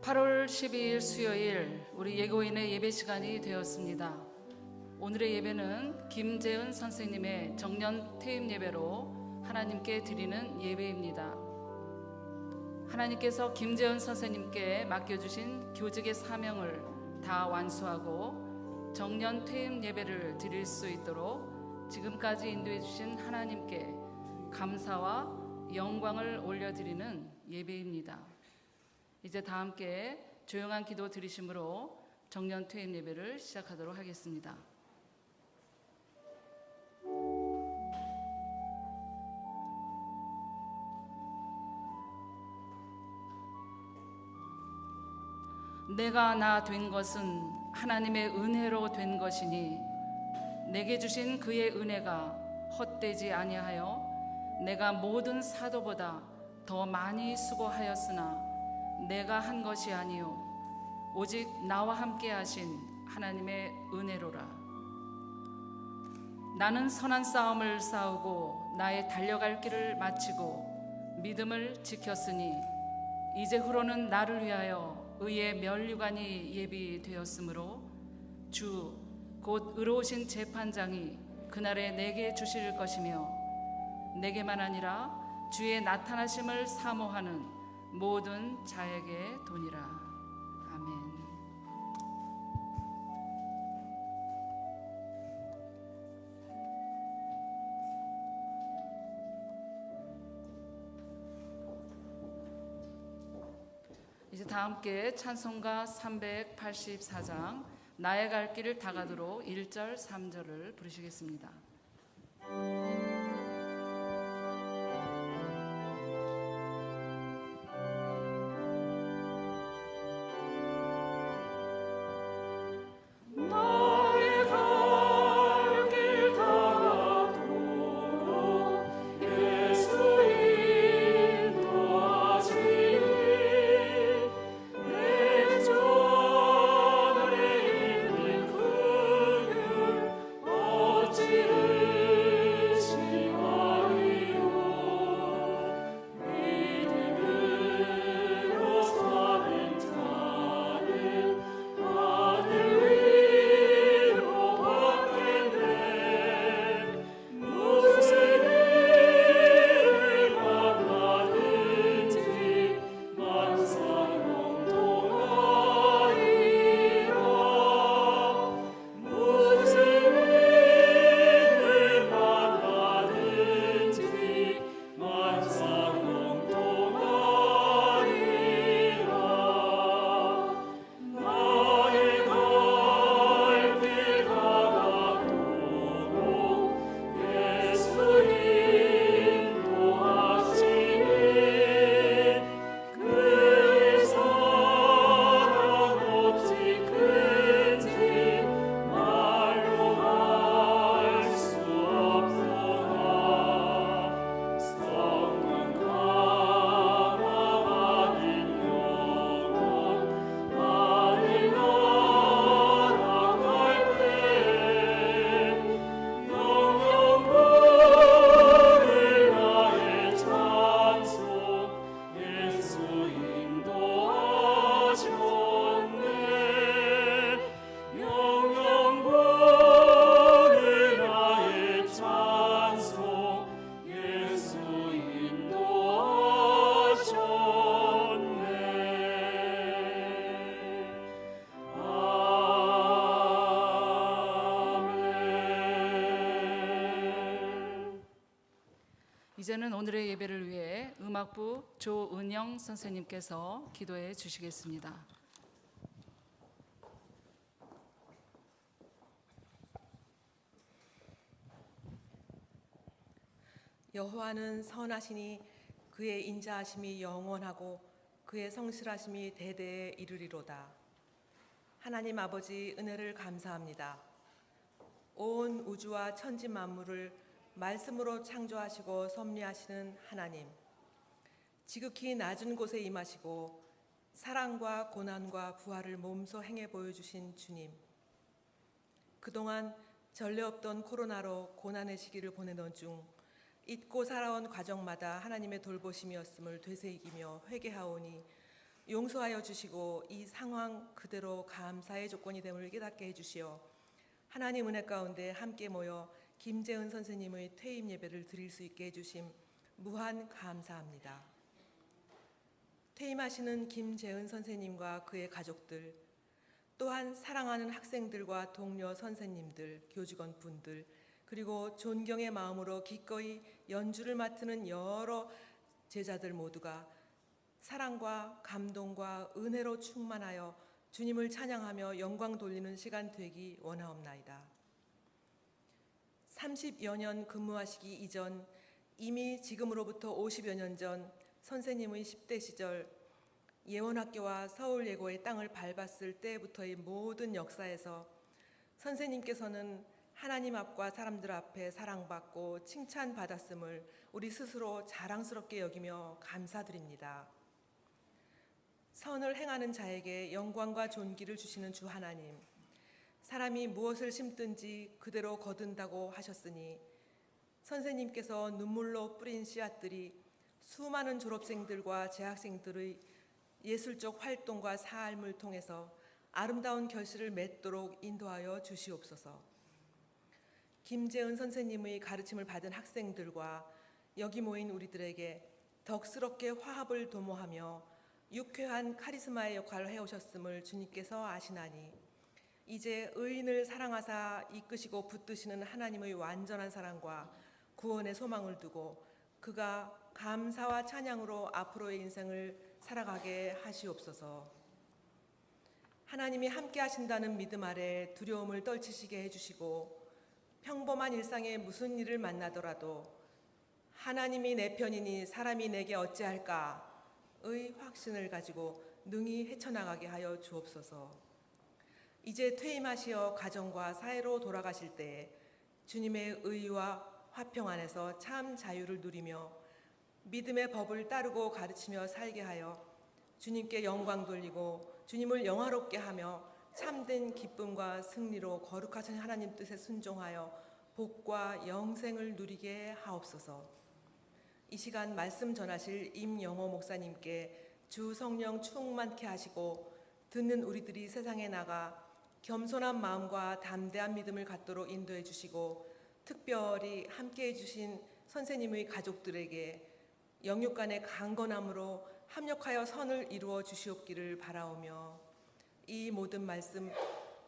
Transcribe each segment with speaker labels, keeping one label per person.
Speaker 1: 8월 12일 수요일 우리 예고인의 예배 시간이 되었습니다. 오늘의 예배는 김재은 선생님의 정년 퇴임 예배로 하나님께 드리는 예배입니다. 하나님께서 김재은 선생님께 맡겨주신 교직의 사명을 다 완수하고 정년 퇴임 예배를 드릴 수 있도록 지금까지 인도해 주신 하나님께 감사와 영광을 올려드리는 예배입니다. 이제 다 함께 조용한 기도 드리심으로 정년 퇴임 예배를 시작하도록 하겠습니다. 내가 나 된 것은 하나님의 은혜로 된 것이니 내게 주신 그의 은혜가 헛되지 아니하여 내가 모든 사도보다 더 많이 수고하였으나 내가 한 것이 아니요 오직 나와 함께 하신 하나님의 은혜로라. 나는 선한 싸움을 싸우고 나의 달려갈 길을 마치고 믿음을 지켰으니 이제 후로는 나를 위하여 의의 면류관이 예비되었으므로 주 곧 의로우신 재판장이 그날에 내게 주실 것이며 내게만 아니라 주의 나타나심을 사모하는 모든 자에게 도니라. 아멘. 이제 다 함께 찬송가 384장 나의 갈 길을 다가도록 1절 3절을 부르시겠습니다. 이제는 오늘의 예배를 위해 음악부 조은영 선생님께서 기도해 주시겠습니다.
Speaker 2: 여호와는 선하시니 그의 인자하심이 영원하고 그의 성실하심이 대대에 이르리로다. 하나님 아버지 은혜를 감사합니다. 온 우주와 천지 만물을 말씀으로 창조하시고 섭리하시는 하나님, 지극히 낮은 곳에 임하시고 사랑과 고난과 부활을 몸소 행해 보여주신 주님, 그동안 전례 없던 코로나로 고난의 시기를 보내던 중 잊고 살아온 과정마다 하나님의 돌보심이었음을 되새기며 회개하오니 용서하여 주시고 이 상황 그대로 감사의 조건이 됨을 깨닫게 해주시어 하나님 은혜 가운데 함께 모여 김재은 선생님의 퇴임 예배를 드릴 수 있게 해주심 무한 감사합니다. 퇴임하시는 김재은 선생님과 그의 가족들, 또한 사랑하는 학생들과 동료 선생님들, 교직원 분들, 그리고 존경의 마음으로 기꺼이 연주를 맡는 여러 제자들 모두가 사랑과 감동과 은혜로 충만하여 주님을 찬양하며 영광 돌리는 시간 되기 원하옵나이다. 30여 년 근무하시기 이전, 이미 지금으로부터 50여 년 전 선생님의 10대 시절 예원학교와 서울예고의 땅을 밟았을 때부터의 모든 역사에서 선생님께서는 하나님 앞과 사람들 앞에 사랑받고 칭찬받았음을 우리 스스로 자랑스럽게 여기며 감사드립니다. 선을 행하는 자에게 영광과 존귀를 주시는 주 하나님, 사람이 무엇을 심든지 그대로 거둔다고 하셨으니 선생님께서 눈물로 뿌린 씨앗들이 수많은 졸업생들과 재학생들의 예술적 활동과 삶을 통해서 아름다운 결실을 맺도록 인도하여 주시옵소서. 김재은 선생님의 가르침을 받은 학생들과 여기 모인 우리들에게 덕스럽게 화합을 도모하며 유쾌한 카리스마의 역할을 해오셨음을 주님께서 아시나니 이제 의인을 사랑하사 이끄시고 붙드시는 하나님의 완전한 사랑과 구원의 소망을 두고 그가 감사와 찬양으로 앞으로의 인생을 살아가게 하시옵소서. 하나님이 함께 하신다는 믿음 아래 두려움을 떨치시게 해주시고 평범한 일상에 무슨 일을 만나더라도 하나님이 내 편이니 사람이 내게 어찌할까 의 확신을 가지고 능히 헤쳐나가게 하여 주옵소서. 이제 퇴임하시어 가정과 사회로 돌아가실 때에 주님의 의와 화평 안에서 참 자유를 누리며 믿음의 법을 따르고 가르치며 살게 하여 주님께 영광 돌리고 주님을 영화롭게 하며 참된 기쁨과 승리로 거룩하신 하나님 뜻에 순종하여 복과 영생을 누리게 하옵소서. 이 시간 말씀 전하실 임영호 목사님께 주 성령 충만케 하시고 듣는 우리들이 세상에 나가 겸손한 마음과 담대한 믿음을 갖도록 인도해 주시고 특별히 함께해 주신 선생님의 가족들에게 영육 간의 강건함으로 합력하여 선을 이루어 주시옵기를 바라오며 이 모든 말씀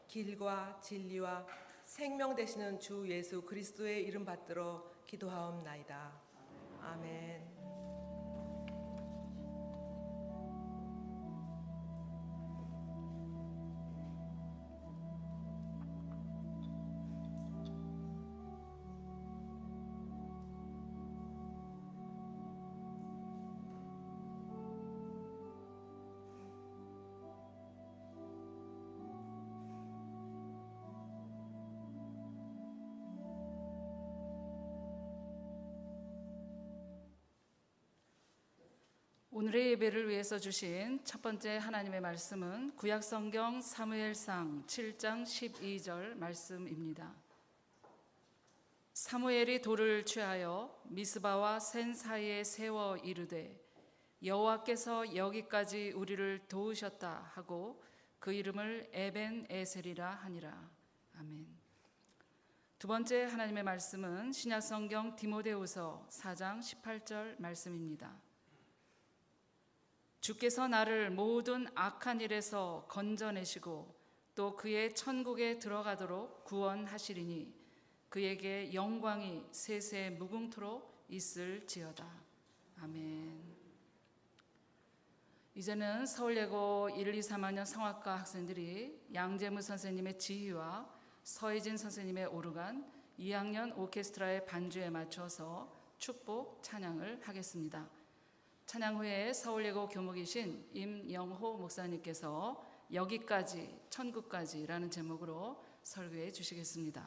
Speaker 2: 길과 진리와 생명 되시는 주 예수 그리스도의 이름 받들어 기도하옵나이다. 아멘.
Speaker 1: 오늘의 예배를 위해서 주신 첫 번째 하나님의 말씀은 구약성경 사무엘상 7장 12절 말씀입니다. 사무엘이 돌을 취하여 미스바와 센 사이에 세워 이르되 여호와께서 여기까지 우리를 도우셨다 하고 그 이름을 에벤 에셀이라 하니라. 아멘. 두 번째 하나님의 말씀은 신약성경 디모데후서 4장 18절 말씀입니다. 주께서 나를 모든 악한 일에서 건져내시고 또 그의 천국에 들어가도록 구원하시리니 그에게 영광이 세세 무궁토록 있을지어다. 아멘. 이제는 서울예고 1, 2, 3학년 성악과 학생들이 양재무 선생님의 지휘와 서혜진 선생님의 오르간 2학년 오케스트라의 반주에 맞춰서 축복 찬양을 하겠습니다. 찬양 후에 서울예고 교목이신 임영호 목사님께서 여기까지 천국까지라는 제목으로 설교해 주시겠습니다.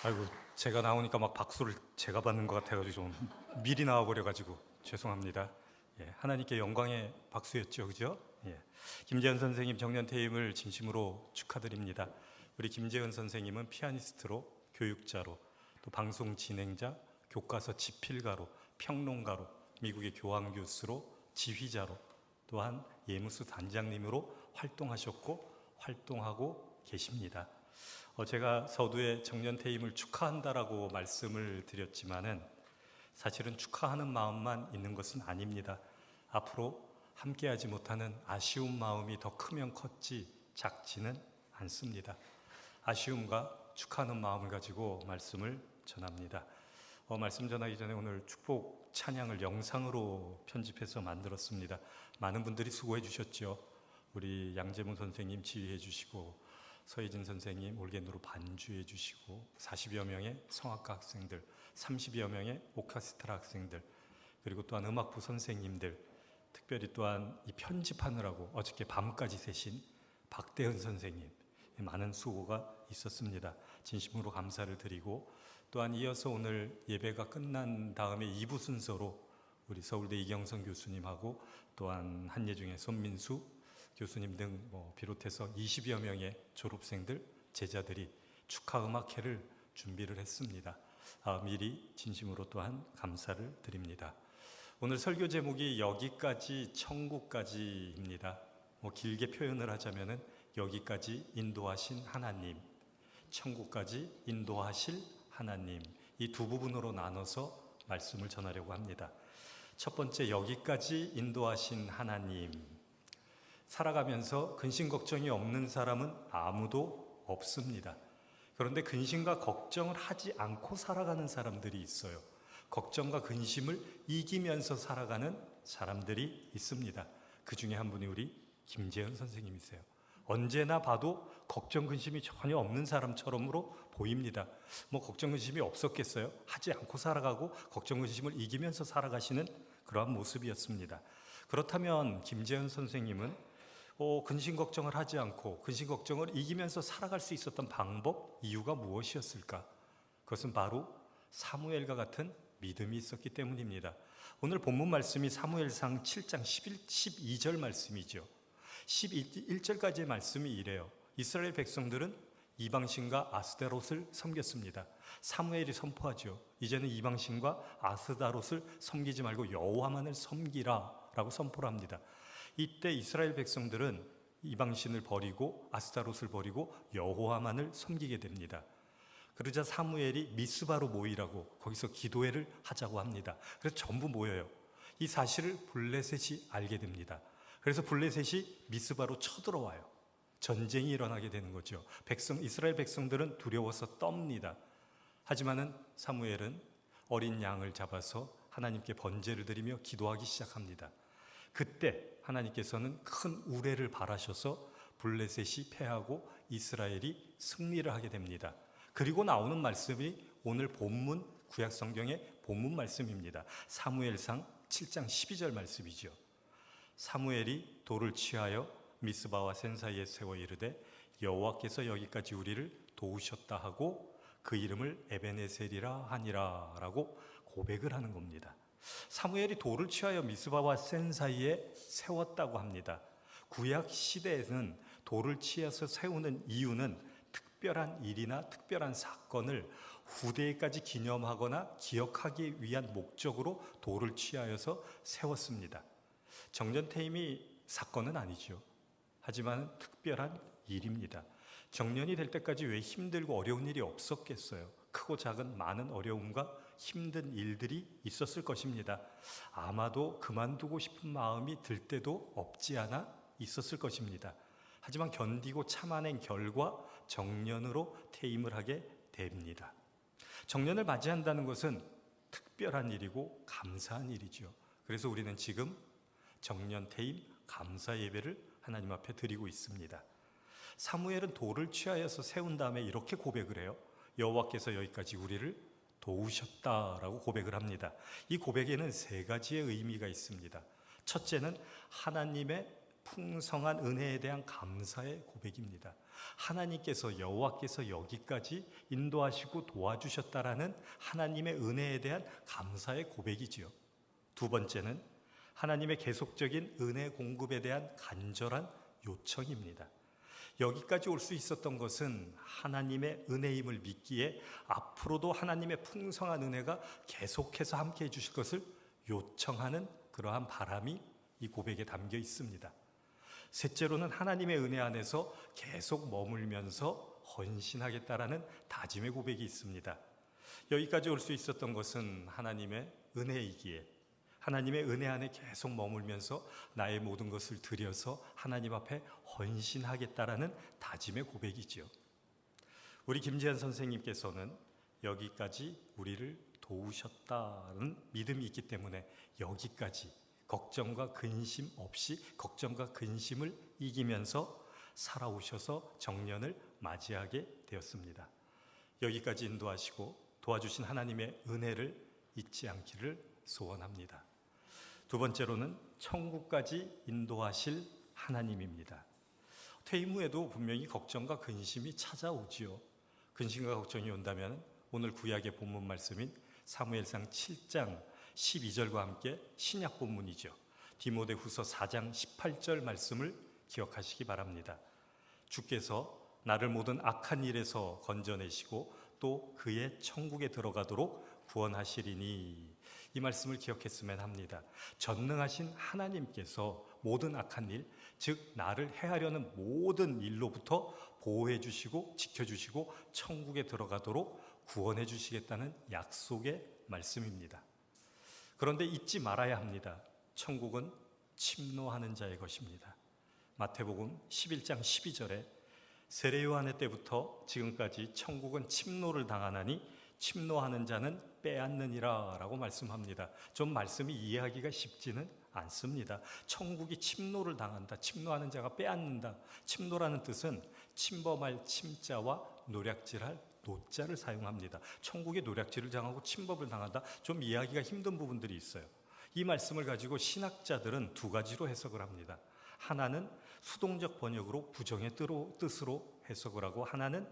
Speaker 3: 아이고, 제가 나오니까 막 박수를 제가 받는 것 같아가지고 좀 미리 나와버려가지고 죄송합니다. 예, 하나님께 영광의 박수였죠, 그죠? 예, 김재현 선생님 정년 퇴임을 진심으로 축하드립니다. 우리 김재현 선생님은 피아니스트로, 교육자로, 또 방송 진행자, 교과서 집필가로, 평론가로, 미국의 교황 교수로, 지휘자로, 또한 예무수 단장님으로 활동하셨고 활동하고 계십니다. 제가 서두에 정년 퇴임을 축하한다라고 말씀을 드렸지만은 사실은 축하하는 마음만 있는 것은 아닙니다. 앞으로 함께하지 못하는 아쉬운 마음이 더 크면 컸지 작지는 않습니다. 아쉬움과 축하하는 마음을 가지고 말씀을 전합니다. 말씀 전하기 전에 오늘 축복 찬양을 영상으로 편집해서 만들었습니다. 많은 분들이 수고해 주셨죠. 우리 양재문 선생님 지휘해 주시고 서혜진 선생님 올겐으로 반주해 주시고 40여 명의 성악가 학생들, 30여 명의 오케스트라 학생들, 그리고 또한 음악부 선생님들, 특별히 또한 이 편집하느라고 어저께 밤까지 새신 박대현 선생님, 많은 수고가 있었습니다. 진심으로 감사를 드리고, 또한 이어서 오늘 예배가 끝난 다음에 2부 순서로 우리 서울대 이경선 교수님하고 또한 한예중의 손민수 교수님 등 비롯해서 20여 명의 졸업생들, 제자들이 축하 음악회를 준비를 했습니다. 미리 진심으로 또한 감사를 드립니다. 오늘 설교 제목이 여기까지 천국까지입니다. 길게 표현을 하자면은 여기까지 인도하신 하나님, 천국까지 인도하실 하나님, 이 두 부분으로 나눠서 말씀을 전하려고 합니다. 첫 번째, 여기까지 인도하신 하나님. 살아가면서 근심 걱정이 없는 사람은 아무도 없습니다. 그런데 근심과 걱정을 하지 않고 살아가는 사람들이 있어요. 걱정과 근심을 이기면서 살아가는 사람들이 있습니다. 그 중에 한 분이 우리 김재현 선생님이세요. 언제나 봐도 걱정 근심이 전혀 없는 사람처럼으로 보입니다. 걱정 근심이 없었겠어요? 하지 않고 살아가고 걱정 근심을 이기면서 살아가시는 그러한 모습이었습니다. 그렇다면 김재현 선생님은 근심 걱정을 하지 않고 근심 걱정을 이기면서 살아갈 수 있었던 방법, 이유가 무엇이었을까? 그것은 바로 사무엘과 같은 믿음이 있었기 때문입니다. 오늘 본문 말씀이 사무엘상 7장 12절 말씀이죠. 11절까지의 말씀이 이래요. 이스라엘 백성들은 이방신과 아스타롯을 섬겼습니다. 사무엘이 선포하죠. 이제는 이방신과 아스타롯을 섬기지 말고 여호와만을 섬기라 라고 선포를 합니다. 이때 이스라엘 백성들은 이방신을 버리고 아스타롯을 버리고 여호와만을 섬기게 됩니다. 그러자 사무엘이 미스바로 모이라고 거기서 기도회를 하자고 합니다. 그래서 전부 모여요. 이 사실을 블레셋이 알게 됩니다. 그래서 블레셋이 미스바로 쳐들어와요. 전쟁이 일어나게 되는 거죠. 이스라엘 백성들은 두려워서 떱니다. 하지만은 사무엘은 어린 양을 잡아서 하나님께 번제를 드리며 기도하기 시작합니다. 그때 하나님께서는 큰 우레를 발하셔서 블레셋이 패하고 이스라엘이 승리를 하게 됩니다. 그리고 나오는 말씀이 오늘 본문 구약 성경의 본문 말씀입니다. 사무엘상 7장 12절 말씀이죠. 사무엘이 돌을 취하여 미스바와 센 사이에 세워 이르되 여호와께서 여기까지 우리를 도우셨다 하고 그 이름을 에베네셀이라 하니라 라고 고백을 하는 겁니다. 사무엘이 돌을 취하여 미스바와 센 사이에 세웠다고 합니다. 구약 시대에는 돌을 취해서 세우는 이유는 특별한 일이나 특별한 사건을 후대에까지 기념하거나 기억하기 위한 목적으로 돌을 취하여서 세웠습니다. 정년퇴임이 사건은 아니죠. 하지만 특별한 일입니다. 정년이 될 때까지 왜 힘들고 어려운 일이 없었겠어요? 크고 작은 많은 어려움과 힘든 일들이 있었을 것입니다. 아마도 그만두고 싶은 마음이 들 때도 없지 않아 있었을 것입니다. 하지만 견디고 참아낸 결과 정년으로 퇴임을 하게 됩니다. 정년을 맞이한다는 것은 특별한 일이고 감사한 일이죠. 그래서 우리는 지금 정년 퇴임 감사 예배를 하나님 앞에 드리고 있습니다. 사무엘은 돌을 취하여서 세운 다음에 이렇게 고백을 해요. 여호와께서 여기까지 우리를 도우셨다라고 고백을 합니다. 이 고백에는 세 가지의 의미가 있습니다. 첫째는 하나님의 풍성한 은혜에 대한 감사의 고백입니다. 하나님께서 여호와께서 여기까지 인도하시고 도와주셨다라는 하나님의 은혜에 대한 감사의 고백이지요. 두 번째는 하나님의 계속적인 은혜 공급에 대한 간절한 요청입니다. 여기까지 올 수 있었던 것은 하나님의 은혜임을 믿기에 앞으로도 하나님의 풍성한 은혜가 계속해서 함께 해주실 것을 요청하는 그러한 바람이 이 고백에 담겨 있습니다. 셋째로는 하나님의 은혜 안에서 계속 머물면서 헌신하겠다라는 다짐의 고백이 있습니다. 여기까지 올 수 있었던 것은 하나님의 은혜이기에 하나님의 은혜 안에 계속 머물면서 나의 모든 것을 들여서 하나님 앞에 헌신하겠다라는 다짐의 고백이지요. 우리 김지한 선생님께서는 여기까지 우리를 도우셨다는 믿음이 있기 때문에 여기까지 걱정과 근심 없이 걱정과 근심을 이기면서 살아오셔서 정년을 맞이하게 되었습니다. 여기까지 인도하시고 도와주신 하나님의 은혜를 잊지 않기를 소원합니다. 두 번째로는 천국까지 인도하실 하나님입니다. 퇴임 후에도 분명히 걱정과 근심이 찾아오지요. 근심과 걱정이 온다면 오늘 구약의 본문 말씀인 사무엘상 7장 12절과 함께 신약 본문이죠. 디모데후서 4장 18절 말씀을 기억하시기 바랍니다. 주께서 나를 모든 악한 일에서 건져내시고 또 그의 천국에 들어가도록 구원하시리니, 이 말씀을 기억했으면 합니다. 전능하신 하나님께서 모든 악한 일, 즉 나를 해하려는 모든 일로부터 보호해 주시고 지켜주시고 천국에 들어가도록 구원해 주시겠다는 약속의 말씀입니다. 그런데 잊지 말아야 합니다. 천국은 침노하는 자의 것입니다. 마태복음 11장 12절에 세례 요한의 때부터 지금까지 천국은 침노를 당하나니 침노하는 자는 빼앗느니라 라고 말씀합니다. 좀 말씀이 이해하기가 쉽지는 않습니다. 천국이 침노를 당한다, 침노하는 자가 빼앗는다. 침노라는 뜻은 침범할 침자와 노략질할 노자를 사용합니다. 천국의 노략질을 당하고 침범을 당한다, 좀 이해하기가 힘든 부분들이 있어요. 이 말씀을 가지고 신학자들은 두 가지로 해석을 합니다. 하나는 수동적 번역으로 부정의 뜻으로 해석을 하고, 하나는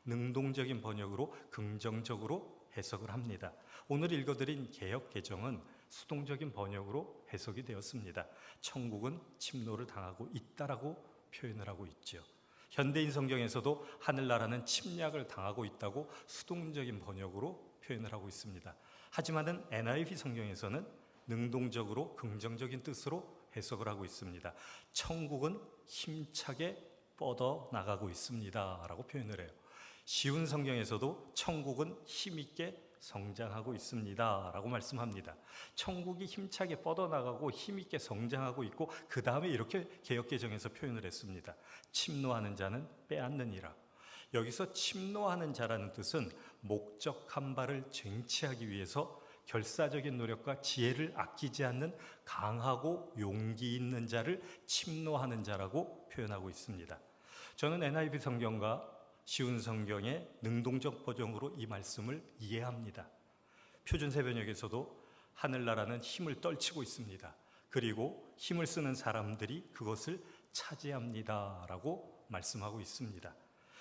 Speaker 3: 능동적인 번역으로 긍정적으로 해석을 합니다. 오늘 읽어드린 개역 개정은 수동적인 번역으로 해석이 되었습니다. 천국은 침노를 당하고 있다라고 표현을 하고 있죠. 현대인 성경에서도 하늘나라는 침략을 당하고 있다고 수동적인 번역으로 표현을 하고 있습니다. 하지만은 NIV 성경에서는 능동적으로 긍정적인 뜻으로 해석을 하고 있습니다. 천국은 힘차게 뻗어나가고 있습니다 라고 표현을 해요. 쉬운 성경에서도 천국은 힘있게 성장하고 있습니다 라고 말씀합니다. 천국이 힘차게 뻗어나가고 힘있게 성장하고 있고, 그 다음에 이렇게 개역개정에서 표현을 했습니다. 침노하는 자는 빼앗느니라. 여기서 침노하는 자라는 뜻은 목적한 바를 쟁취하기 위해서 결사적인 노력과 지혜를 아끼지 않는 강하고 용기 있는 자를 침노하는 자라고 표현하고 있습니다. 저는 NIV 성경과 쉬운 성경의 능동적 버전으로 이 말씀을 이해합니다. 표준세번역에서도 하늘나라는 힘을 떨치고 있습니다. 그리고 힘을 쓰는 사람들이 그것을 차지합니다 라고 말씀하고 있습니다.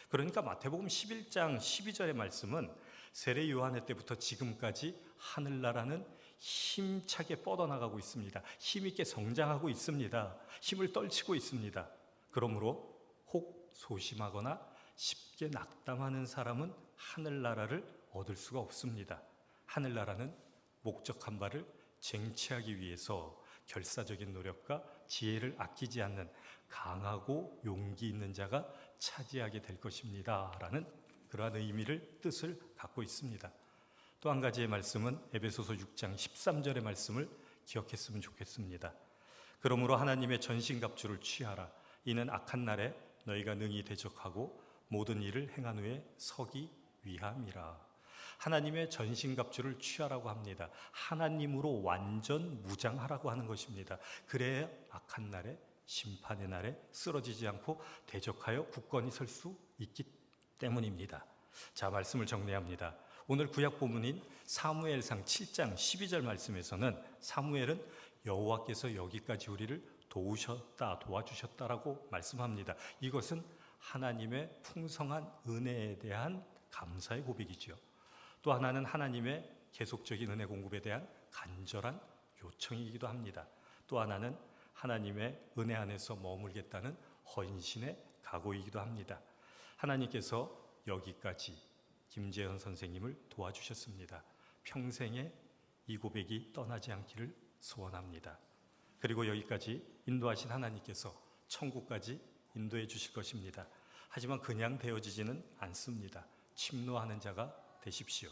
Speaker 3: 그러니까 마태복음 11장 12절의 말씀은 세례 요한의 때부터 지금까지 하늘나라는 힘차게 뻗어나가고 있습니다. 힘있게 성장하고 있습니다. 힘을 떨치고 있습니다. 그러므로 혹 소심하거나 쉽게 낙담하는 사람은 하늘나라를 얻을 수가 없습니다. 하늘나라는 목적한 바를 쟁취하기 위해서 결사적인 노력과 지혜를 아끼지 않는 강하고 용기 있는 자가 차지하게 될 것입니다 라는 그러한 의미를, 뜻을 갖고 있습니다. 또 한 가지의 말씀은 에베소서 6장 13절의 말씀을 기억했으면 좋겠습니다. 그러므로 하나님의 전신갑주를 취하라. 이는 악한 날에 너희가 능히 대적하고 모든 일을 행한 후에 서기 위함이라. 하나님의 전신갑주를 취하라고 합니다. 하나님으로 완전 무장하라고 하는 것입니다. 그래야 악한 날에, 심판의 날에 쓰러지지 않고 대적하여 굳건히 설 수 있기 때문입니다. 자, 말씀을 정리합니다. 오늘 구약 본문인 사무엘상 7장 12절 말씀에서는 사무엘은 여호와께서 여기까지 우리를 도와주셨다라고 말씀합니다. 이것은 하나님의 풍성한 은혜에 대한 감사의 고백이지요. 또 하나는 하나님의 계속적인 은혜 공급에 대한 간절한 요청이기도 합니다. 또 하나는 하나님의 은혜 안에서 머물겠다는 헌신의 각오이기도 합니다. 하나님께서 여기까지 김재현 선생님을 도와주셨습니다. 평생에 이 고백이 떠나지 않기를 소원합니다. 그리고 여기까지 인도하신 하나님께서 천국까지 인도해 주실 것입니다. 하지만 그냥 되어지지는 않습니다. 침노하는 자가 되십시오.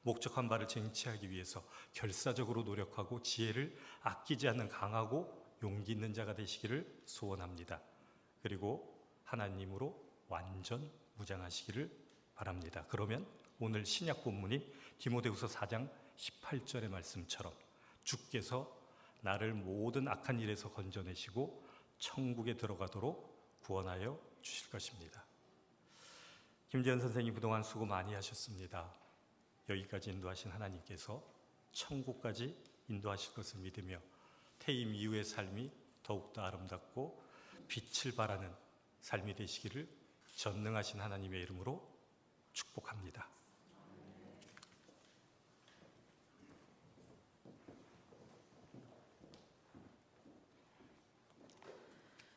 Speaker 3: 목적한 바를 쟁취하기 위해서 결사적으로 노력하고 지혜를 아끼지 않는 강하고 용기 있는 자가 되시기를 소원합니다. 그리고 하나님으로 완전 무장하시기를 바랍니다. 그러면 오늘 신약 본문인 디모데후서 4장 18절의 말씀처럼 주께서 나를 모든 악한 일에서 건져내시고 천국에 들어가도록 구원하여 주실 것입니다. 김재현 선생님 그동안 수고 많이 하셨습니다. 여기까지 인도하신 하나님께서 천국까지 인도하실 것을 믿으며 퇴임 이후의 삶이 더욱더 아름답고 빛을 발하는 삶이 되시기를 전능하신 하나님의 이름으로 축복합니다.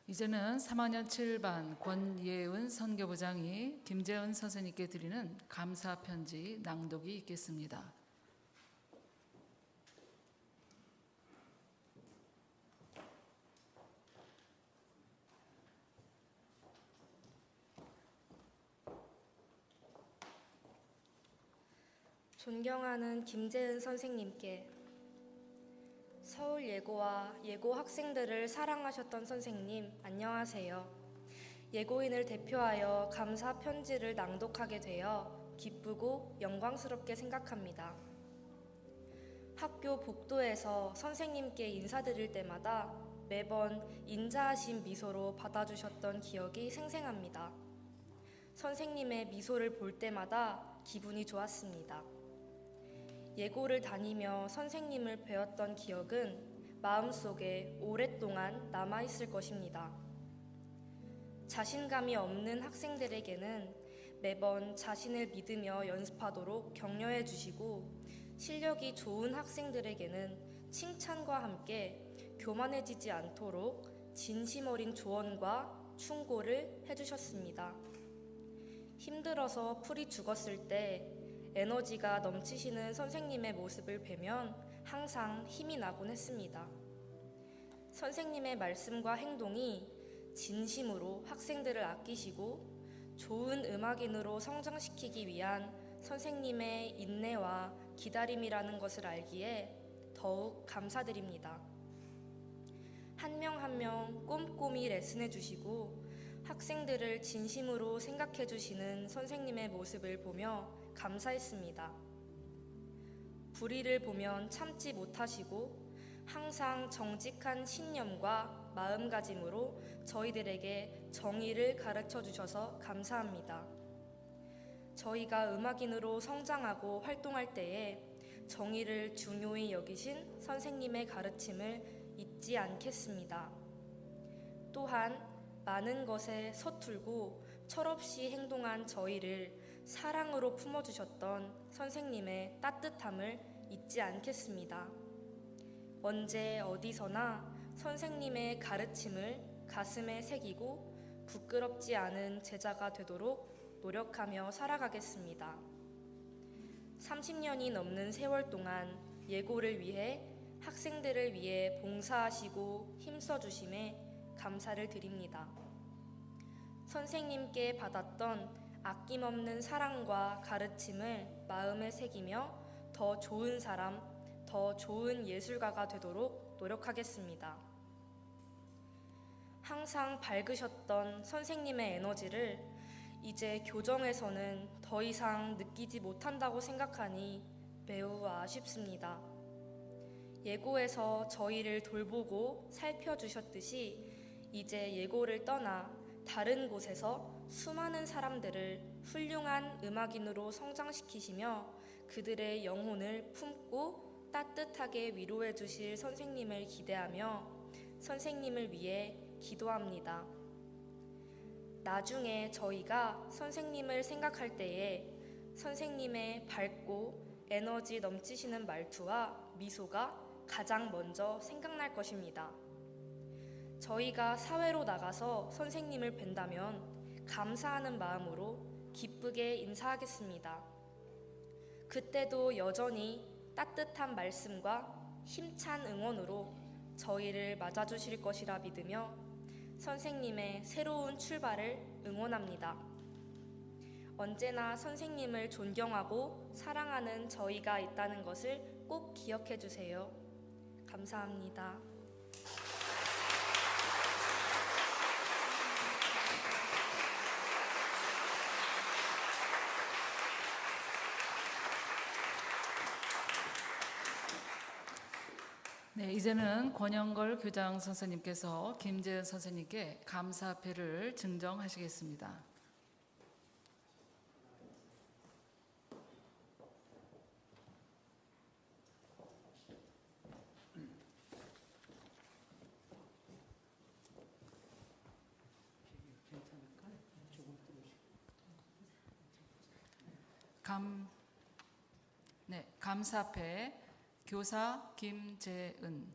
Speaker 1: 이제는 3학년 7반 권예은 선교부장이 김재은 선생님께 드리는 감사 편지 낭독이 있겠습니다.
Speaker 4: 존경하는 김재은 선생님께 서울 예고와 예고 학생들을 사랑하셨던 선생님, 안녕하세요. 예고인을 대표하여 감사 편지를 낭독하게 되어 기쁘고 영광스럽게 생각합니다. 학교 복도에서 선생님께 인사드릴 때마다 매번 인자하신 미소로 받아주셨던 기억이 생생합니다. 선생님의 미소를 볼 때마다 기분이 좋았습니다. 예고를 다니며 선생님을 배웠던 기억은 마음속에 오랫동안 남아있을 것입니다. 자신감이 없는 학생들에게는 매번 자신을 믿으며 연습하도록 격려해 주시고, 실력이 좋은 학생들에게는 칭찬과 함께 교만해지지 않도록 진심 어린 조언과 충고를 해주셨습니다. 힘들어서 풀이 죽었을 때 에너지가 넘치시는 선생님의 모습을 뵈면 항상 힘이 나곤 했습니다. 선생님의 말씀과 행동이 진심으로 학생들을 아끼시고 좋은 음악인으로 성장시키기 위한 선생님의 인내와 기다림이라는 것을 알기에 더욱 감사드립니다. 한 명 한 명 꼼꼼히 레슨해 주시고 학생들을 진심으로 생각해 주시는 선생님의 모습을 보며 감사했습니다. 불의를 보면 참지 못하시고 항상 정직한 신념과 마음가짐으로 저희들에게 정의를 가르쳐 주셔서 감사합니다. 저희가 음악인으로 성장하고 활동할 때에 정의를 중요히 여기신 선생님의 가르침을 잊지 않겠습니다. 또한 많은 것에 서툴고 철없이 행동한 저희를 사랑으로 품어주셨던 선생님의 따뜻함을 잊지 않겠습니다. 언제 어디서나 선생님의 가르침을 가슴에 새기고 부끄럽지 않은 제자가 되도록 노력하며 살아가겠습니다. 30년이 넘는 세월 동안 예고를 위해 학생들을 위해 봉사하시고 힘써주심에 감사를 드립니다. 선생님께 받았던 아낌없는 사랑과 가르침을 마음에 새기며 더 좋은 사람, 더 좋은 예술가가 되도록 노력하겠습니다. 항상 밝으셨던 선생님의 에너지를 이제 교정에서는 더 이상 느끼지 못한다고 생각하니 매우 아쉽습니다. 예고에서 저희를 돌보고 살펴주셨듯이 이제 예고를 떠나 다른 곳에서 수많은 사람들을 훌륭한 음악인으로 성장시키시며 그들의 영혼을 품고 따뜻하게 위로해 주실 선생님을 기대하며 선생님을 위해 기도합니다. 나중에 저희가 선생님을 생각할 때에 선생님의 밝고 에너지 넘치시는 말투와 미소가 가장 먼저 생각날 것입니다. 저희가 사회로 나가서 선생님을 뵌다면 감사하는 마음으로 기쁘게 인사하겠습니다. 그때도 여전히 따뜻한 말씀과 힘찬 응원으로 저희를 맞아주실 것이라 믿으며 선생님의 새로운 출발을 응원합니다. 언제나 선생님을 존경하고 사랑하는 저희가 있다는 것을 꼭 기억해 주세요. 감사합니다.
Speaker 1: 네, 이제는 권영걸 교장 선생님께서 김재은 선생님께 감사패를 증정하시겠습니다. 감사패 교사 김재은.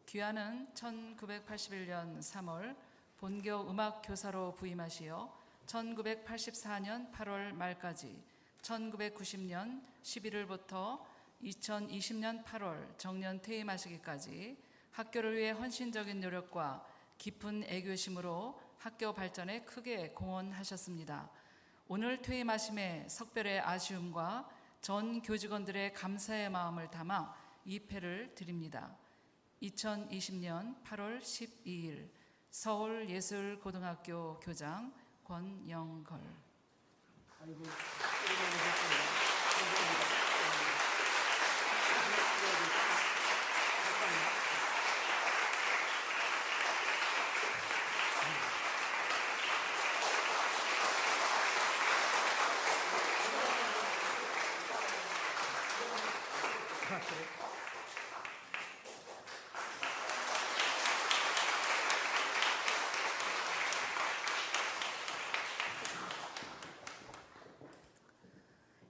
Speaker 1: 귀하는 1981년 3월 본교 음악 교사로 부임하시어 1984년 8월 말까지 1990년 11월부터 2020년 8월 정년 퇴임하시기까지 학교를 위해 헌신적인 노력과 깊은 애교심으로 학교 발전에 크게 공헌하셨습니다. 오늘 퇴임하심에 석별의 아쉬움과 전 교직원들의 감사의 마음을 담아 이 패를 드립니다. 2020년 8월 12일 서울예술고등학교 교장 권영걸.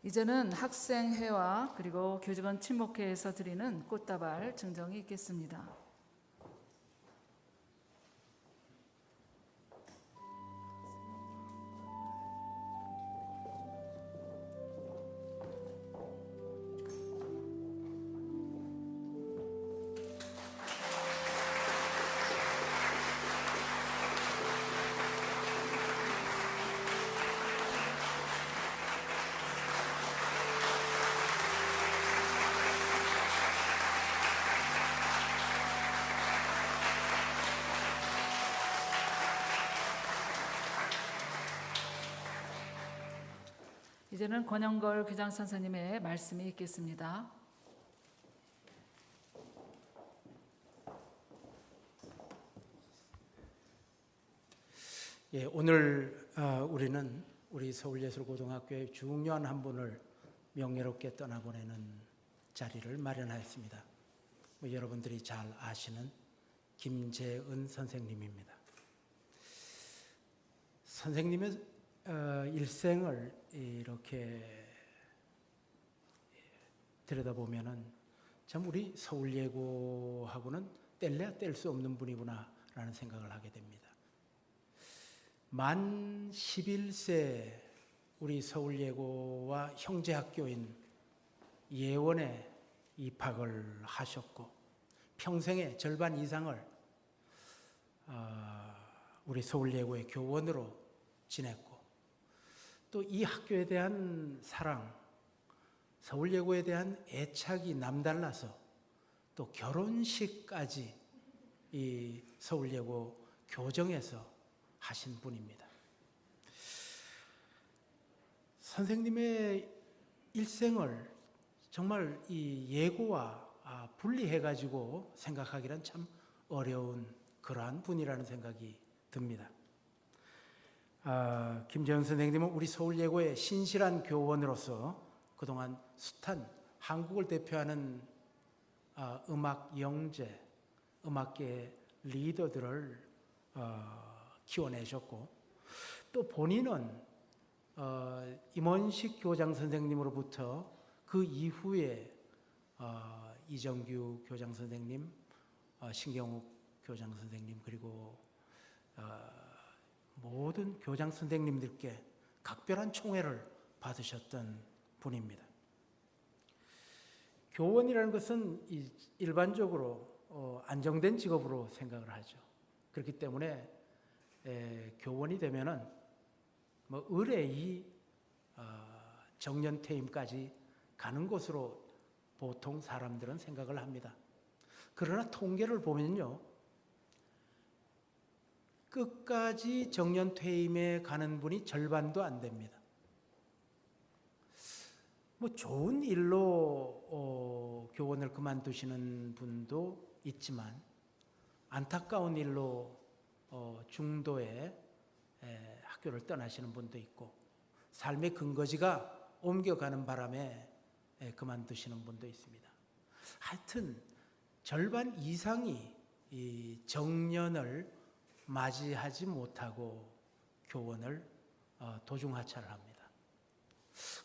Speaker 1: 이제는 학생회와 그리고 교직원 친목회에서 드리는 꽃다발 증정이 있겠습니다. 이제는 권영걸 교장 선생님의 말씀이 있겠습니다.
Speaker 5: 예, 오늘 우리는 우리 서울예술고등학교의 중요한 한 분을 명예롭게 떠나보내는 자리를 마련하였습니다. 여러분들이 잘 아시는 김재은 선생님입니다. 선생님의 일생을 이렇게 들여다보면은 참 우리 서울예고하고는 뗄래야 뗄 수 없는 분이구나라는 생각을 하게 됩니다. 만 11세 우리 서울예고와 형제학교인 예원에 입학을 하셨고 평생의 절반 이상을 우리 서울예고의 교원으로 지냈고 또 이 학교에 대한 사랑, 서울예고에 대한 애착이 남달라서 또 결혼식까지 이 서울예고 교정에서 하신 분입니다. 선생님의 일생을 정말 이 예고와 분리해가지고 생각하기란 참 어려운 그러한 분이라는 생각이 듭니다. 김재은 선생님은 우리 서울예고의 신실한 교원으로서 그동안 숱한 한국을 대표하는 음악 영재, 음악계의 리더들을 키워내셨고, 또 본인은 임원식 교장 선생님으로부터 그 이후에 이정규 교장 선생님, 신경욱 교장 선생님, 그리고 모든 교장 선생님들께 각별한 총애를 받으셨던 분입니다. 교원이라는 것은 일반적으로 안정된 직업으로 생각을 하죠. 그렇기 때문에 교원이 되면은 뭐 의뢰이 정년퇴임까지 가는 것으로 보통 사람들은 생각을 합니다. 그러나 통계를 보면요, 끝까지 정년퇴임에 가는 분이 절반도 안 됩니다. 뭐 좋은 일로 교원을 그만두시는 분도 있지만, 안타까운 일로 중도에 학교를 떠나시는 분도 있고, 삶의 근거지가 옮겨가는 바람에 그만두시는 분도 있습니다. 하여튼 절반 이상이 이 정년을 맞이하지 못하고 교원을 도중하차를 합니다.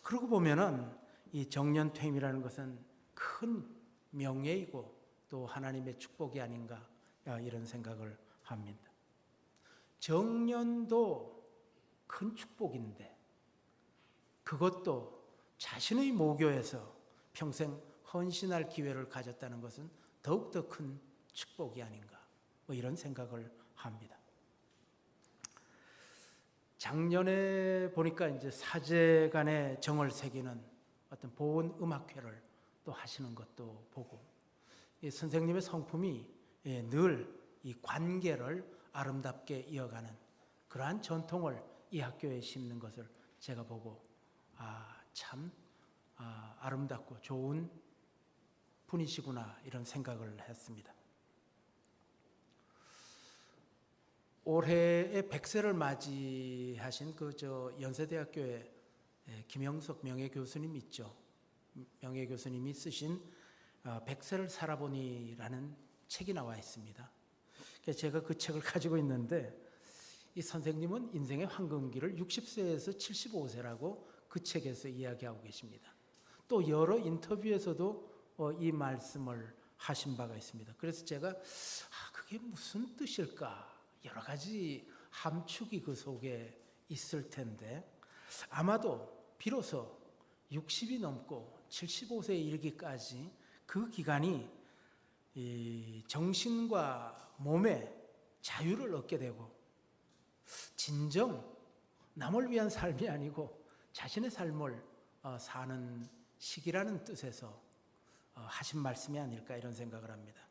Speaker 5: 그러고 보면은 이 정년퇴임이라는 것은 큰 명예이고 또 하나님의 축복이 아닌가, 이런 생각을 합니다. 정년도 큰 축복인데 그것도 자신의 모교에서 평생 헌신할 기회를 가졌다는 것은 더욱더 큰 축복이 아닌가, 뭐 이런 생각을 합니다. 작년에 보니까 이제 사제간의 정을 새기는 어떤 보온 음악회를 또 하시는 것도 보고, 이 선생님의 성품이 늘 이 관계를 아름답게 이어가는 그러한 전통을 이 학교에 심는 것을 제가 보고 참 아름답고 좋은 분이시구나, 이런 생각을 했습니다. 올해의 100세를 맞이하신 연세대학교에 김영석 명예교수님 있죠. 명예교수님이 쓰신 100세를 살아보니라는 책이 나와 있습니다. 제가 그 책을 가지고 있는데, 이 선생님은 인생의 황금기를 60세에서 75세라고 그 책에서 이야기하고 계십니다. 또 여러 인터뷰에서도 이 말씀을 하신 바가 있습니다. 그래서 제가 그게 무슨 뜻일까, 여러 가지 함축이 그 속에 있을 텐데, 아마도 비로소 60이 넘고 75세에 이르기까지 그 기간이 이 정신과 몸에 자유를 얻게 되고, 진정 남을 위한 삶이 아니고 자신의 삶을 사는 시기라는 뜻에서 하신 말씀이 아닐까, 이런 생각을 합니다.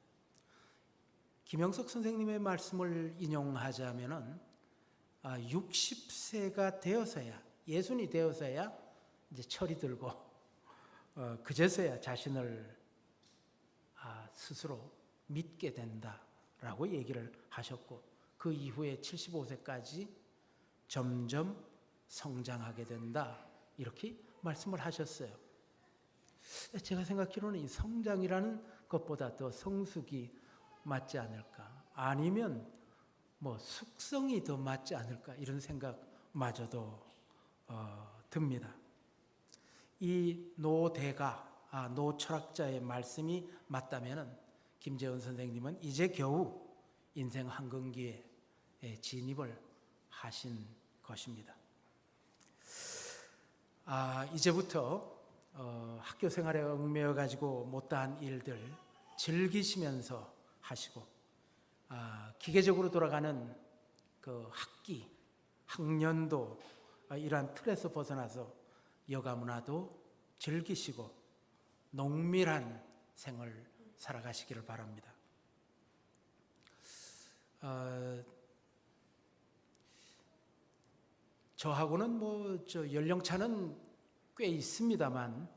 Speaker 5: 김영석 선생님의 말씀을 인용하자면은 60세가 되어서야, 예순이 되어서야 이제 철이 들고 그제서야 자신을 스스로 믿게 된다라고 얘기를 하셨고, 그 이후에 75세까지 점점 성장하게 된다, 이렇게 말씀을 하셨어요. 제가 생각하기로는 이 성장이라는 것보다 더 성숙이 맞지 않을까, 아니면 뭐 숙성이 더 맞지 않을까, 이런 생각마저도 듭니다. 이 노대가, 노철학자의 말씀이 맞다면은 김재원 선생님은 이제 겨우 인생 황금기에 진입을 하신 것입니다. 이제부터 학교 생활에 얽매여 가지고 못다한 일들 즐기시면서 하시고, 기계적으로 돌아가는 그 학기, 학년도, 이러한 틀에서 벗어나서 여가 문화도 즐기시고 농밀한 생을 살아가시기를 바랍니다. 저하고는 연령차는 꽤 있습니다만,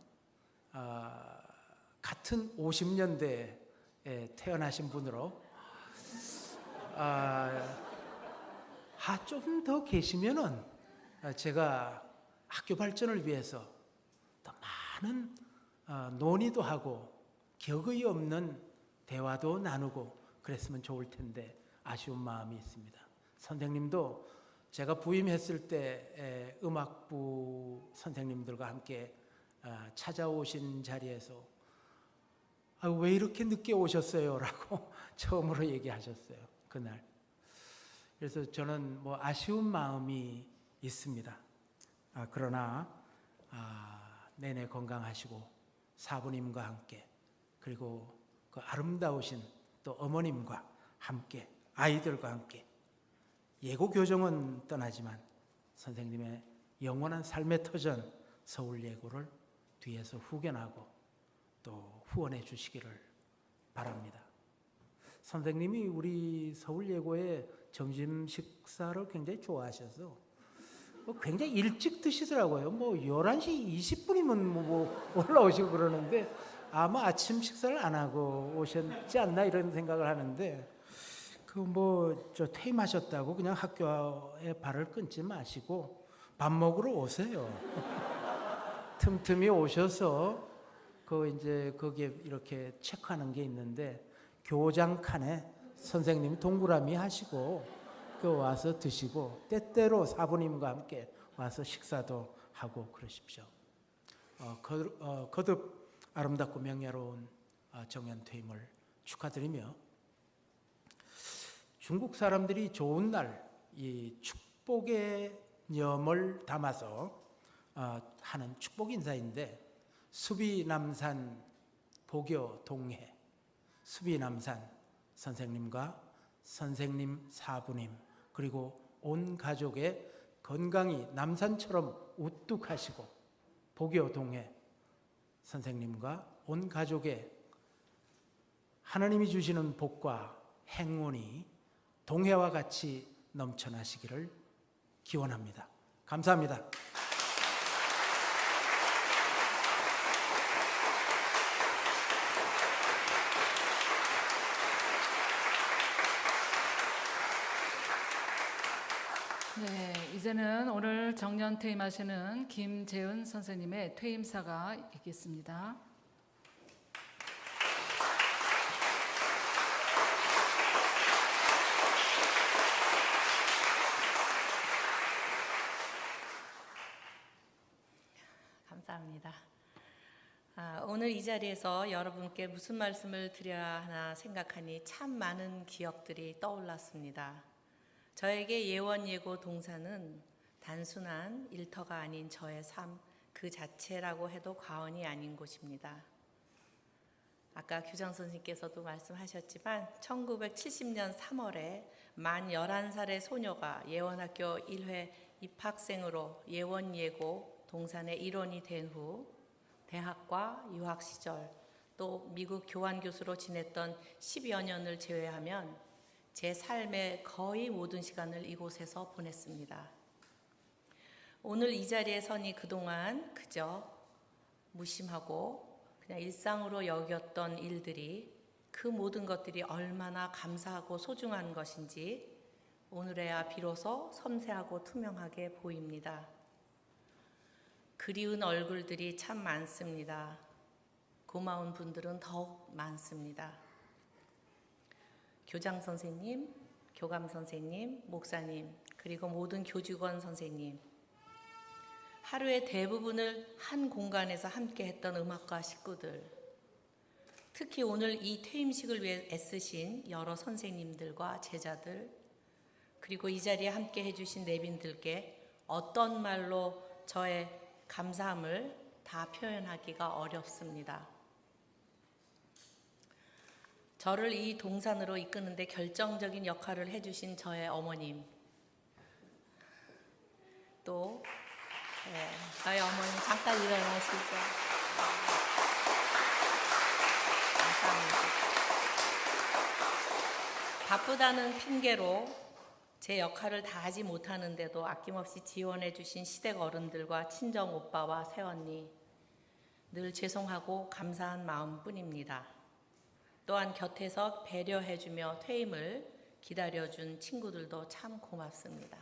Speaker 5: 같은 50년대에 태어나신 분으로 좀 더 계시면은 제가 학교 발전을 위해서 더 많은 논의도 하고 격의 없는 대화도 나누고 그랬으면 좋을 텐데 아쉬운 마음이 있습니다. 선생님도 제가 부임했을 때 음악부 선생님들과 함께 찾아오신 자리에서 왜 이렇게 늦게 오셨어요? 라고 처음으로 얘기하셨어요. 그날. 그래서 저는 뭐 아쉬운 마음이 있습니다. 그러나 내내 건강하시고 사부님과 함께 그리고 그 아름다우신 또 어머님과 함께 아이들과 함께 예고 교정은 떠나지만 선생님의 영원한 삶의 터전 서울예고를 뒤에서 후견하고 또 후원해 주시기를 바랍니다. 선생님이 우리 서울예고의 점심 식사를 굉장히 좋아하셔서 굉장히 일찍 드시더라고요. 11시 20분이면 올라오시고 그러는데 아마 아침 식사를 안 하고 오셨지 않나 이런 생각을 하는데 퇴임하셨다고 그냥 학교에 발을 끊지 마시고 밥 먹으러 오세요. 틈틈이 오셔서 거기에 이렇게 체크하는 게 있는데 교장 칸에 선생님이 동그라미 하시고 와서 드시고 때때로 사부님과 함께 와서 식사도 하고 그러십시오. 거듭 아름답고 명예로운 정년 퇴임을 축하드리며 중국 사람들이 좋은 날 이 축복의 념을 담아서 하는 축복 인사인데 수비남산 보교 동해 수비남산 선생님과 선생님 사부님 그리고 온 가족의 건강이 남산처럼 우뚝하시고 보교 동해 선생님과 온 가족의 하나님이 주시는 복과 행운이 동해와 같이 넘쳐나시기를 기원합니다. 감사합니다.
Speaker 1: 네, 이제는 오늘 정년 퇴임하시는 김재은 선생님의 퇴임사가 있겠습니다.
Speaker 6: 감사합니다. 오늘 이 자리에서 여러분께 무슨 말씀을 드려야 하나 생각하니 참 많은 기억들이 떠올랐습니다. 저에게 예원예고 동사는 단순한 일터가 아닌 저의 삶 그 자체라고 해도 과언이 아닌 곳입니다. 아까 교장 선생님께서도 말씀하셨지만 1970년 3월에 만 11살의 소녀가 예원학교 1회 입학생으로 예원예고 동산의 일원이 된 후 대학과 유학 시절 또 미국 교환교수로 지냈던 10여 년을 제외하면 제 삶의 거의 모든 시간을 이곳에서 보냈습니다. 오늘 이 자리에 서니 그동안 그저 무심하고 그냥 일상으로 여겼던 일들이 그 모든 것들이 얼마나 감사하고 소중한 것인지 오늘에야 비로소 섬세하고 투명하게 보입니다. 그리운 얼굴들이 참 많습니다. 고마운 분들은 더욱 많습니다. 교장 선생님, 교감 선생님, 목사님, 그리고 모든 교직원 선생님, 하루의 대부분을 한 공간에서 함께 했던 음악과 식구들, 특히 오늘 이 퇴임식을 위해 애쓰신 여러 선생님들과 제자들, 그리고 이 자리에 함께 해주신 내빈들께 어떤 말로 저의 감사함을 다 표현하기가 어렵습니다. 저를 이 동산으로 이끄는데 결정적인 역할을 해주신 저의 어머님, 또 저희 어머님 잠깐 일어나시죠. 감사합니다. 바쁘다는 핑계로 제 역할을 다 하지 못하는데도 아낌없이 지원해 주신 시댁 어른들과 친정 오빠와 새언니, 늘 죄송하고 감사한 마음뿐입니다. 또한 곁에서 배려해주며 퇴임을 기다려준 친구들도 참 고맙습니다.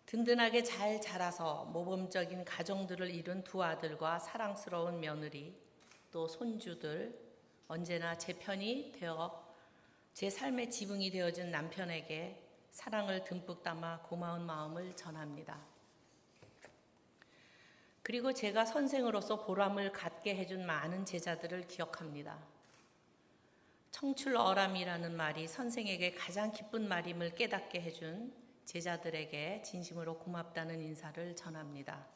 Speaker 6: 든든하게 잘 자라서 모범적인 가정들을 이룬 두 아들과 사랑스러운 며느리, 또 손주들 언제나 제 편이 되어 제 삶의 지붕이 되어준 남편에게 사랑을 듬뿍 담아 고마운 마음을 전합니다. 그리고 제가 선생으로서 보람을 갖게 해준 많은 제자들을 기억합니다. 청출어람이라는 말이 선생에게 가장 기쁜 말임을 깨닫게 해준 제자들에게 진심으로 고맙다는 인사를 전합니다.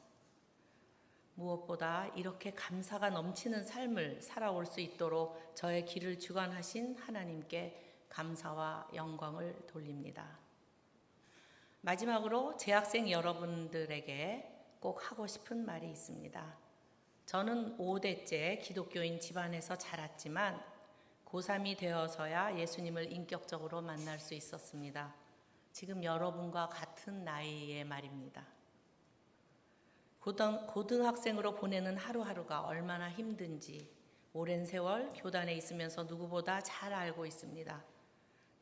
Speaker 6: 무엇보다 이렇게 감사가 넘치는 삶을 살아올 수 있도록 저의 길을 주관하신 하나님께 감사와 영광을 돌립니다. 마지막으로 재학생 여러분들에게 꼭 하고 싶은 말이 있습니다. 저는 5대째 기독교인 집안에서 자랐지만 고3이 되어서야 예수님을 인격적으로 만날 수 있었습니다. 지금 여러분과 같은 나이의 말입니다. 고등학생으로 보내는 하루하루가 얼마나 힘든지 오랜 세월 교단에 있으면서 누구보다 잘 알고 있습니다.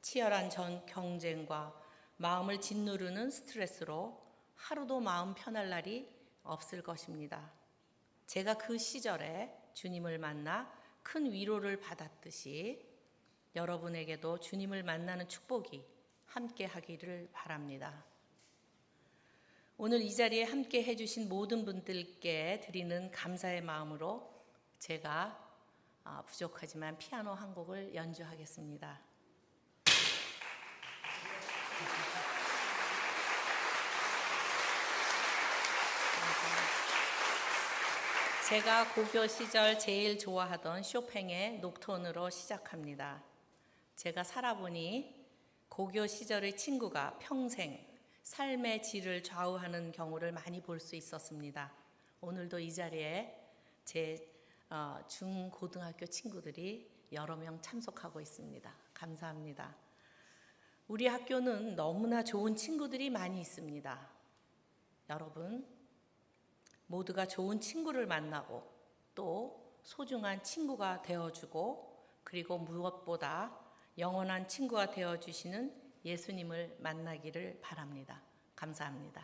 Speaker 6: 치열한 경쟁과 마음을 짓누르는 스트레스로 하루도 마음 편할 날이 없을 것입니다. 제가 그 시절에 주님을 만나 큰 위로를 받았듯이 여러분에게도 주님을 만나는 축복이 함께 하기를 바랍니다. 오늘 이 자리에 함께 해주신 모든 분들께 드리는 감사의 마음으로 제가 부족하지만 피아노 한 곡을 연주하겠습니다. 제가 고교 시절 제일 좋아하던 쇼팽의 녹톤으로 시작합니다. 제가 살아보니 고교 시절의 친구가 평생 삶의 질을 좌우하는 경우를 많이 볼 수 있었습니다. 오늘도 이 자리에 제 중고등학교 친구들이 여러 명 참석하고 있습니다. 감사합니다. 우리 학교는 너무나 좋은 친구들이 많이 있습니다. 여러분 모두가 좋은 친구를 만나고 또 소중한 친구가 되어주고 그리고 무엇보다 영원한 친구가 되어주시는 예수님을 만나기를 바랍니다. 감사합니다.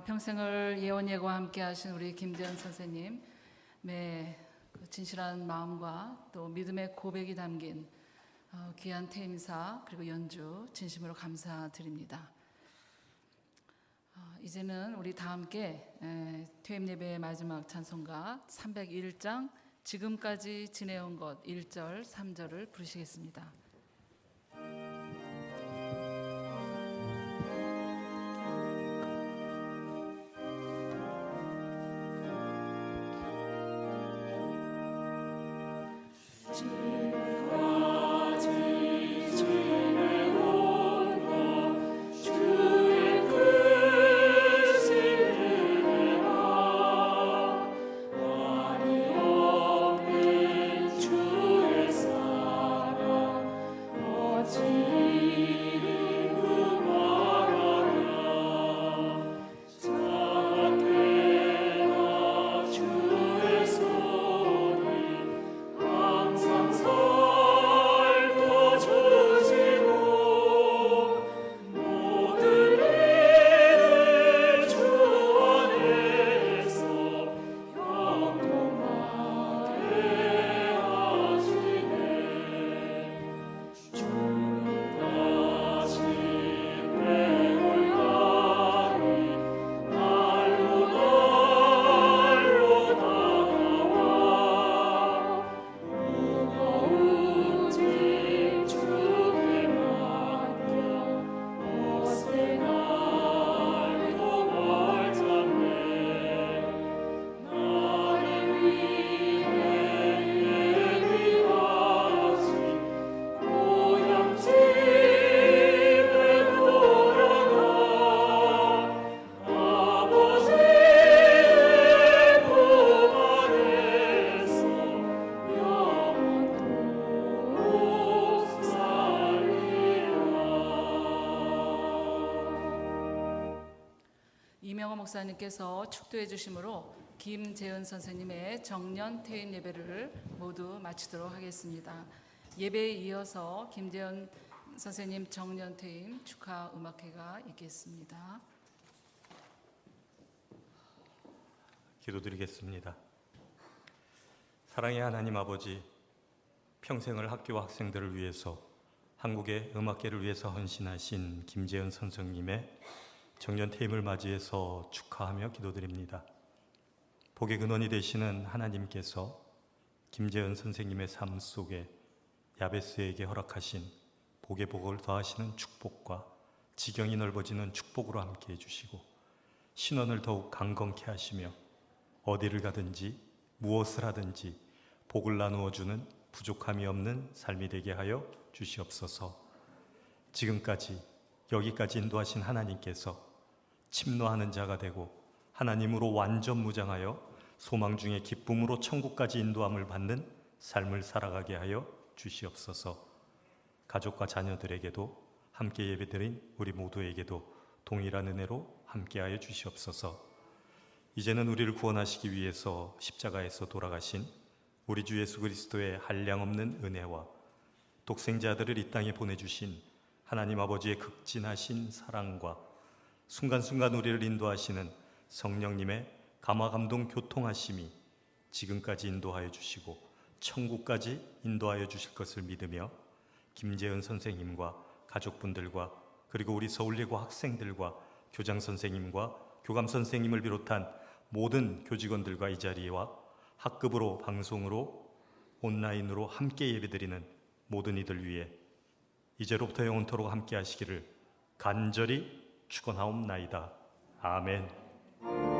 Speaker 1: 평생을 예언예고와 함께하신 우리 김재현 선생님, 그 진실한 마음과 또 믿음의 고백이 담긴 귀한 퇴임사 그리고 연주 진심으로 감사드립니다. 이제는 우리 다 함께 퇴임 예배의 마지막 찬송가 301장 지금까지 지내온 것 1절 3절을 부르시겠습니다. 이명호 목사님께서 축도해 주심으로 김재은 선생님의 정년 퇴임 예배를 모두 마치도록 하겠습니다. 예배에 이어서 김재은 선생님 정년 퇴임 축하 음악회가 있겠습니다.
Speaker 3: 기도드리겠습니다. 사랑의 하나님 아버지, 평생을 학교와 학생들을 위해서 한국의 음악계를 위해서 헌신하신 김재은 선생님의 정년 퇴임을 맞이해서 축하하며 기도드립니다. 복의 근원이 되시는 하나님께서 김재은 선생님의 삶 속에 야베스에게 허락하신 복의 복을 더하시는 축복과 지경이 넓어지는 축복으로 함께해 주시고 신원을 더욱 강건케 하시며 어디를 가든지 무엇을 하든지 복을 나누어 주는 부족함이 없는 삶이 되게 하여 주시옵소서. 지금까지 여기까지 인도하신 하나님께서 침노하는 자가 되고 하나님으로 완전 무장하여 소망 중에 기쁨으로 천국까지 인도함을 받는 삶을 살아가게 하여 주시옵소서. 가족과 자녀들에게도 함께 예배드린 우리 모두에게도 동일한 은혜로 함께하여 주시옵소서. 이제는 우리를 구원하시기 위해서 십자가에서 돌아가신 우리 주 예수 그리스도의 한량없는 은혜와 독생자들을 이 땅에 보내주신 하나님 아버지의 극진하신 사랑과 순간순간 우리를 인도하시는 성령님의 감화감동 교통하심이 지금까지 인도하여 주시고 천국까지 인도하여 주실 것을 믿으며 김재은 선생님과 가족분들과 그리고 우리 서울예고 학생들과 교장 선생님과 교감 선생님을 비롯한 모든 교직원들과 이 자리와 학급으로 방송으로 온라인으로 함께 예배드리는 모든 이들 위해 이제로부터 영원토록 함께 하시기를 간절히 축원하옵나이다. 아멘.